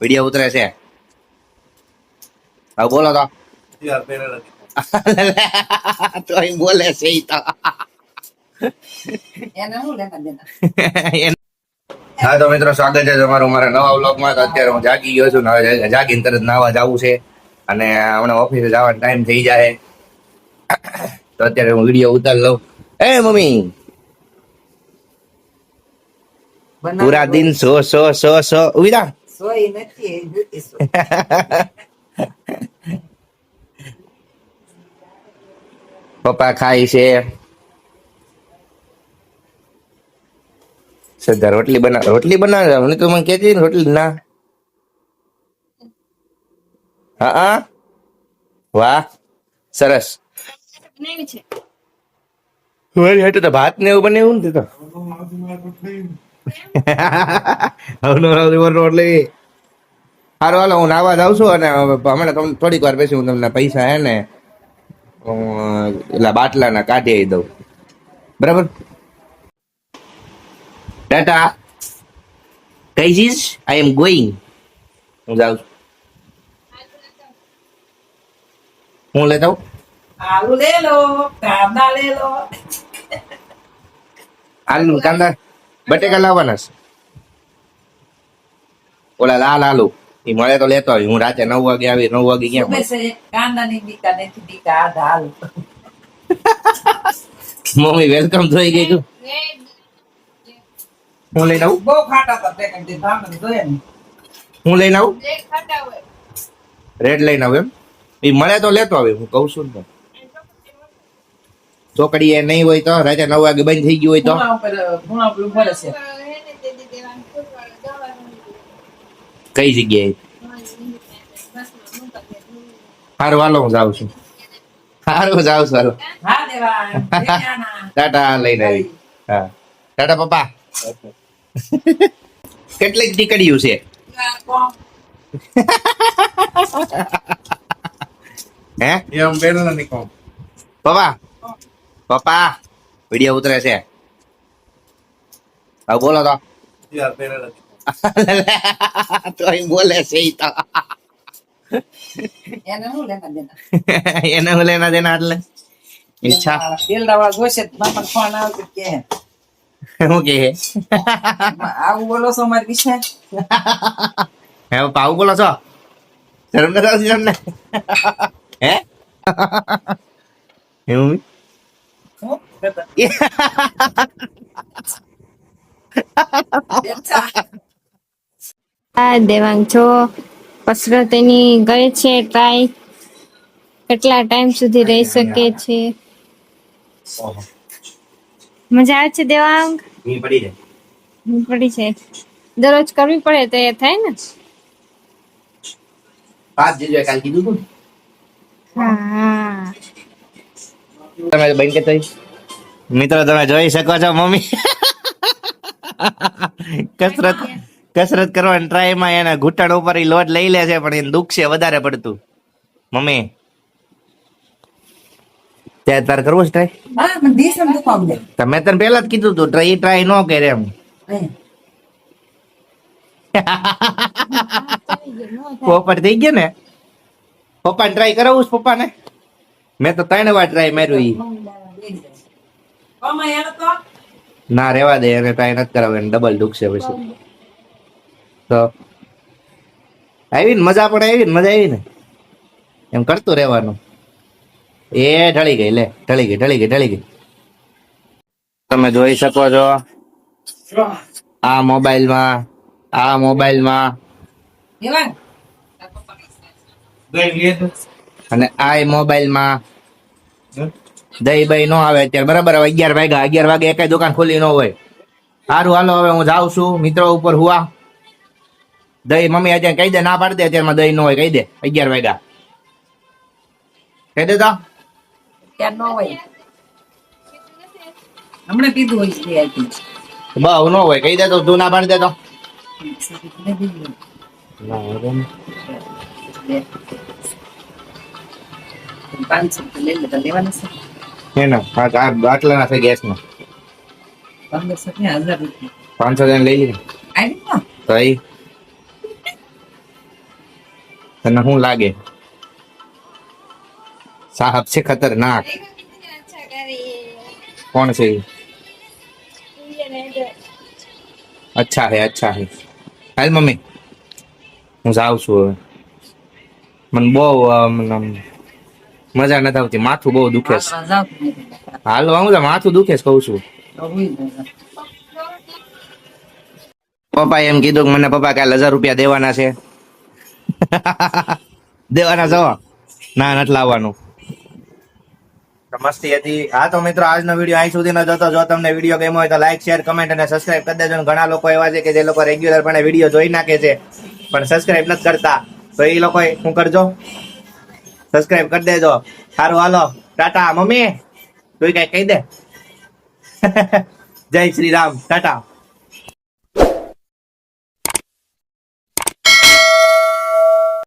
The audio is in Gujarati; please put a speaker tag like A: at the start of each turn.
A: વિડિયો ઉતરે છે. હવે બોલો તો. તોય બોલે છે ઈ તો. હા તો મિત્રો, સ્વાગત છે તમારું મારા નવા વ્લોગમાં. તો અત્યારે હું જાગી ગયો છું ને હવે જાગીને તરત નાવા જવું છે અને હમણાં ઓફિસે જવાનો ટાઈમ થઈ જાય. તો અત્યારે હું વિડીયો ઉતાર લઉં. એ મમ્મી, પૂરા દિન સો ઉભી
B: સોઈ નથી જુતી સો.
A: પપ્પા ખાય છે. સદા રોટલી બનાવે મને તો મને કહેતી રોટલી ના. હા વાહ સરસ. વળી હટે તો ભાત ને એવું બનાવ્યું ને તો. રોટલી સારું હાલો, હું નાવા જાઉં છું અને હમણાં થોડીક વાર પછી હું તમને પૈસા હે ને એટલા બાટલાના કાઢી દઉં. બરાબર, ટાટા. કઈ ચીજ? આઈ એમ ગોઈંગ. હું જાઉં છું. હું લેતા આવું.
B: આલુ લે લો, કાંદા લે લો.
A: આલુ કાંદા બટેકા લાવવાના છે. ઓલા લાલ આલુ એ મળે તો લેતો આવી. હું રાતે 9 વાગે આવી. 9 વાગે ક્યાં મળે?
B: સુબે સે કાંદા ની દીકા નથી દીકા આધા આલુ.
A: મમ્મી વેલકમ થઈ ગઈ તું. હું લઈને આવું.
B: બહુ ખાટા હતા તે કંઈ ભાંગન જોયા નહીં.
A: હું લઈને આવું. રેડ લઈને આવું એમ. એ મળે તો લેતો આવી. હું કઉ છું ને ચોકડી એ નહીં હોય તો રાતે 9 વાગે બંધ થઈ ગયું હોય તો
B: ખૂણા ઉપર ઉભો રહેશે.
A: કઈ જગ્યાએ? સારું હાલો, હું જાઉં છું. સારું જાઉં છું હાલો.
B: હા દેવા દેવાના.
A: ટાટા લઈને આવી. હા ટાટા પપ્પા. કેટલીક દીકરીઓ છે? હે
C: એમ બેનો નથી કહું.
A: પપ્પા પપ્પા વિડિયો ઉતરે છે. હવે બોલો તો.
C: યાર બેનો નથી.
A: તોય બોલે છે ઈ તો.
B: એને શું લેવા દેના?
A: એને હું લેના દેના એટલે ઈચ્છા
B: તેલડા જોશે મામા ફોન આવે તો કે
A: શું કે
B: આવું બોલો છો મારી વિશે.
A: હે પપ્પા આવું બોલો છો? શરમ નથી આવતી તમને? હે એવું?
B: હું કરતા
D: આ દેવાંગ છો કસરત એની ગઈ છે ટ્રાય કેટલા ટાઈમ સુધી રહી શકે છે. મજા આવે છે દેવાંગ?
A: ઈ પડી જાય.
D: પડી છે. દરરોજ કરવી પડે તો એ થાય ને.
A: પાંચ જીજુ કાલ કીધું તું ને.
D: હા
A: તમે બેન કે તઈ મિત્રો તમે જોઈ શકો છો મમ્મી કસરત કરવાની ટ્રાય માં એના ઘૂંટણ ઉપર લોડ લઈ લે છે પણ એને દુખ છે વધારે પડતું. મમ્મી ત્યાં તારે કરવું છે ટ્રાય?
B: હા મને દીસમ દુખાવ દે.
A: તમે તને પહેલા જ કીધું તું ટ્રાય ન કરે એમ. પોપટ થઈ ગયા ને. પપ્પા ટ્રાય કરાવું પપ્પા ને. મેં તો 3 વાર ટ્રાય માર્યું. ઈ
B: કમાય એને તો
A: ના રેવા દે, એને ટ્રાય નથી કરાવે, એને ડબલ દુખશે પછી. તો આવી ને મજા પણ આવી ને મજા આવી ને એમ કરતું રહેવાનું. એ ઢળી ગઈ લે, ઢળી ગઈ. તમે જોઈ શકો છો આ મોબાઈલમાં
B: દેવાંગ
A: અને આ મોબાઈલમાં દહીં બઈ નો આવે અત્યારે. બરાબર, હવે 11 વાગે એકાઈ દુકાન ખોલી ન હોય. સારું હાલો, હવે હું જાઉં છું મિત્રો ઉપર હુવા. દહીં મમ્મી અત્યારે કહી દે, ના પાડી દે અત્યારમાં દહીં ન હોય, કહી દે 11 વાગ્યા કહી દે તો.
B: ત્યાં ન હોય હમણાં પીધું હોય છે આથી.
A: બહુ ન હોય કહી દે તો. તું ના પાડી દે તો.
B: પાંચસો લઈ લે તો લેવાના છે.
A: એના આટલા છે ગેસ માં
B: 1500 ને 1000 રૂપિયા
A: 500 લઈ લીધે
B: આવી ને
A: તો તને શું લાગે? સાહબ છે ખતરનાક. કોણ છે ઈ? અચ્છા હે, અચ્છા હે. હાલ મમ્મી હું જાઉં છું હવે. મને બહુ મજા નથી આવતી, માથું બહુ દુખે છે.
B: જાઓ
A: હાલ હું માથું દુખે છે કહું છું. પપ્પા એમ કીધું કે મને પપ્પા કાલે 1000 રૂપિયા દેવાના છે. દેવાના છો? ના, નથી લાવવાનું. તો મસ્તી હતી. હા તો મિત્રો, આજનો વિડીયો અહીં સુધીનો જ હતો. જો તમને વિડીયો ગમ્યો હોય તો લાઈક, શેર, કમેન્ટ અને સબસ્ક્રાઇબ કરી દેજો. અને ઘણા લોકો એવા છે કે જે લોકો રેગ્યુલર પણ વિડીયો જોઈ નાખે છે પણ સબસ્ક્રાઇબ નથી કરતા, તો એ લોકો શું કરજો? સબસ્ક્રાઇબ કરી દેજો. સારું હાલો, ટાટા. મમ્મી તું કઈ કહી દે. જય શ્રી રામ, ટાટા.